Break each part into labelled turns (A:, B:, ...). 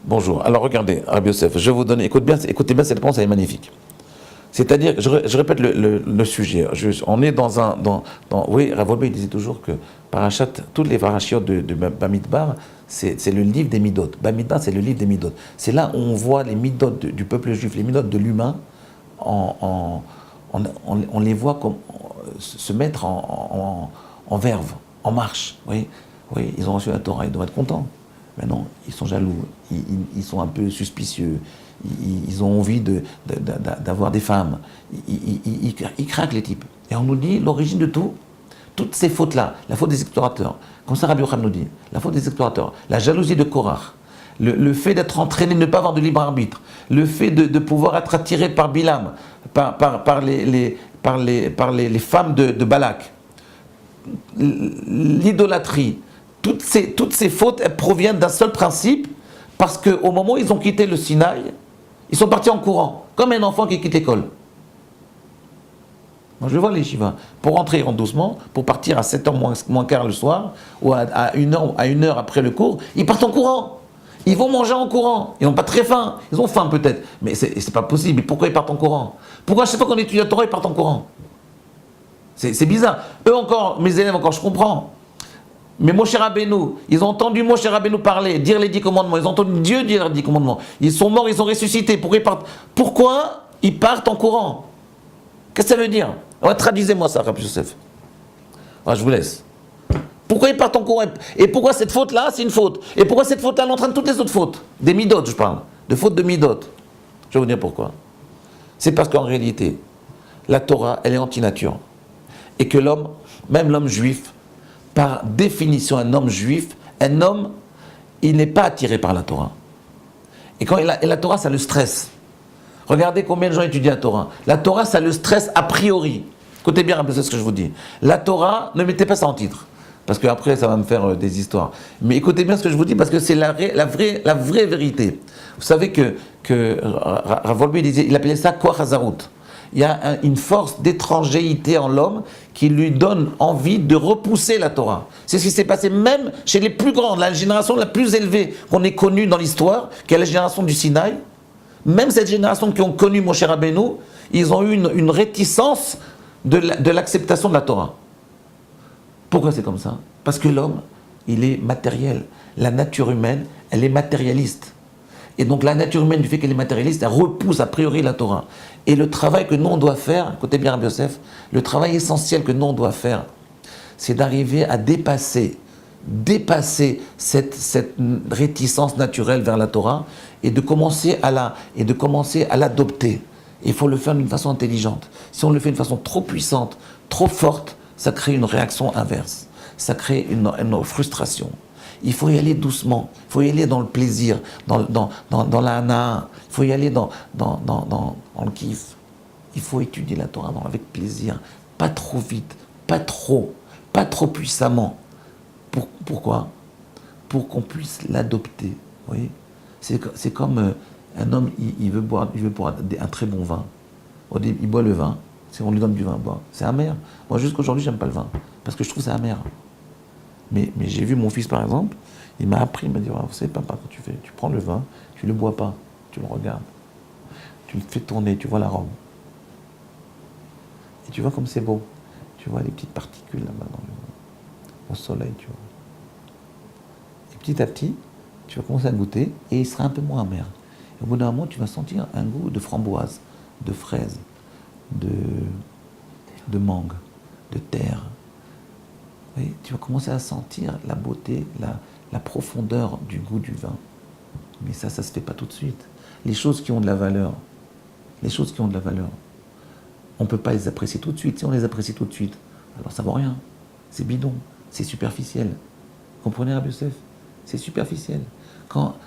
A: Bonjour. Alors regardez, Rabbi Yosef, je vais vous donner, écoutez bien, cette réponse, elle est magnifique. C'est-à-dire, je répète le sujet. On est oui, Rav Wolbe, il disait toujours que Parachat, toutes les parachiotes de Bamidbar, c'est le livre des Midot. Bamidbar, c'est le livre des Midot. C'est là où on voit les Midot du peuple juif, les Midot de l'humain, on les voit comme, se mettre en verve, en marche. Oui, oui, ils ont reçu la Torah, ils doivent être contents. Mais non, ils sont jaloux, ils sont un peu suspicieux, ils ont envie d'avoir des femmes, ils craquent les types. Et on nous dit l'origine de tout, toutes ces fautes-là, la faute des explorateurs, comme ça Rabbi Yochanan nous dit, la faute des explorateurs, la jalousie de Korach, le fait d'être entraîné, de ne pas avoir de libre arbitre, le fait de pouvoir être attiré par Bilam, par les femmes de Balak, l'idolâtrie, toutes ces fautes, elles proviennent d'un seul principe, parce qu'au moment où ils ont quitté le Sinaï, ils sont partis en courant, comme un enfant qui quitte l'école. Moi je vois les Shivas, pour rentrer ils rentrent doucement, pour partir à 7h moins quart le soir, ou à 1h après le cours, ils partent en courant. Ils vont manger en courant, ils n'ont pas très faim, ils ont faim peut-être, mais c'est pas possible. Et pourquoi ils partent en courant? Pourquoi chaque fois qu'on étudie la Torah, ils partent en courant? C'est bizarre. Eux encore, mes élèves encore, je comprends. Mais Moshe Rabbeinu, ils ont entendu Moshe Rabbeinu parler, dire les 10 commandements, ils ont entendu Dieu dire les 10 commandements. Ils sont morts, ils sont ressuscités. Pourquoi ils partent en courant? Qu'est-ce que ça veut dire? Traduisez-moi ça, Rabbi Yosef. Je vous laisse. Pourquoi ils partent en courant? Et pourquoi cette faute-là, c'est une faute? Et pourquoi cette faute-là, elle entraîne toutes les autres fautes? Des midot, je parle. De fautes de midot. Je vais vous dire pourquoi. C'est parce qu'en réalité, la Torah, elle est anti-nature. Et que l'homme, même l'homme juif, par définition, un homme juif, un homme, il n'est pas attiré par la Torah. Et la Torah, ça le stresse. Regardez combien de gens étudient la Torah. La Torah, ça le stresse a priori. Écoutez bien, c'est ce que je vous dis. La Torah, ne mettez pas ça en titre. Parce qu'après, ça va me faire des histoires. Mais écoutez bien ce que je vous dis, parce que c'est la vraie vérité. Vous savez que Rav Wolbe disait, il appelait ça Koach Hazarut. Il y a une force d'étrangéité en l'homme qui lui donne envie de repousser la Torah. C'est ce qui s'est passé même chez les plus grands, la génération la plus élevée qu'on ait connue dans l'histoire, qui est la génération du Sinaï. Même cette génération qui ont connu Moshe Rabbeinu, ils ont eu une réticence de l'acceptation de la Torah. Pourquoi c'est comme ça? Parce que l'homme, il est matériel. La nature humaine, elle est matérialiste. Et donc la nature humaine, du fait qu'elle est matérialiste, elle repousse a priori la Torah. Et le travail que nous on doit faire, écoutez bien Rabbi Yosef, le travail essentiel que nous on doit faire, c'est d'arriver à dépasser cette réticence naturelle vers la Torah et de commencer à l'adopter. Il faut le faire d'une façon intelligente. Si on le fait d'une façon trop puissante, trop forte, ça crée une réaction inverse. Ça crée une frustration. Il faut y aller doucement, il faut y aller dans le plaisir, dans la hana, il faut y aller dans le kiff. Il faut étudier la Torah avec plaisir, pas trop vite, pas trop puissamment. Pourquoi? Pour qu'on puisse l'adopter. Vous voyez? C'est comme un homme, il veut boire un très bon vin. Il boit le vin, on lui donne du vin à boire. C'est amer. Moi, jusqu'aujourd'hui, j'aime pas le vin, parce que je trouve ça amer. Mais j'ai vu mon fils, par exemple, il m'a appris, il m'a dit, vous savez, papa, quand tu prends le vin, tu ne le bois pas, tu le regardes. Tu le fais tourner, tu vois l'arôme. Et tu vois comme c'est beau. Tu vois les petites particules là-bas au soleil, tu vois. Et petit à petit, tu vas commencer à goûter et il sera un peu moins amer. Et au bout d'un moment, tu vas sentir un goût de framboise, de fraise, de mangue, de terre. Oui, tu vas commencer à sentir la beauté, la profondeur du goût du vin. Mais ça ne se fait pas tout de suite. Les choses qui ont de la valeur, on ne peut pas les apprécier tout de suite. Si on les apprécie tout de suite, alors ça ne vaut rien. C'est bidon, c'est superficiel. Vous comprenez, Rabbi Yosef? C'est superficiel.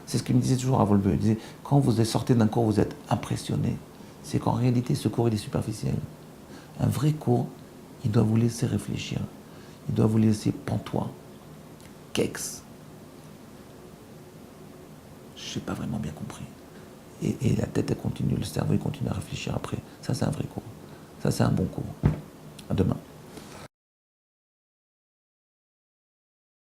A: C'est ce qu'il me disait toujours à Volbe. Il disait, quand vous sortez d'un cours, vous êtes impressionné. C'est qu'en réalité, ce cours, il est superficiel. Un vrai cours, il doit vous laisser réfléchir. Il doit vous laisser pantois, kex. Je n'ai pas vraiment bien compris. Et la tête, elle continue, le cerveau, il continue à réfléchir après. Ça, c'est un vrai cours. Ça, c'est un bon cours. À demain.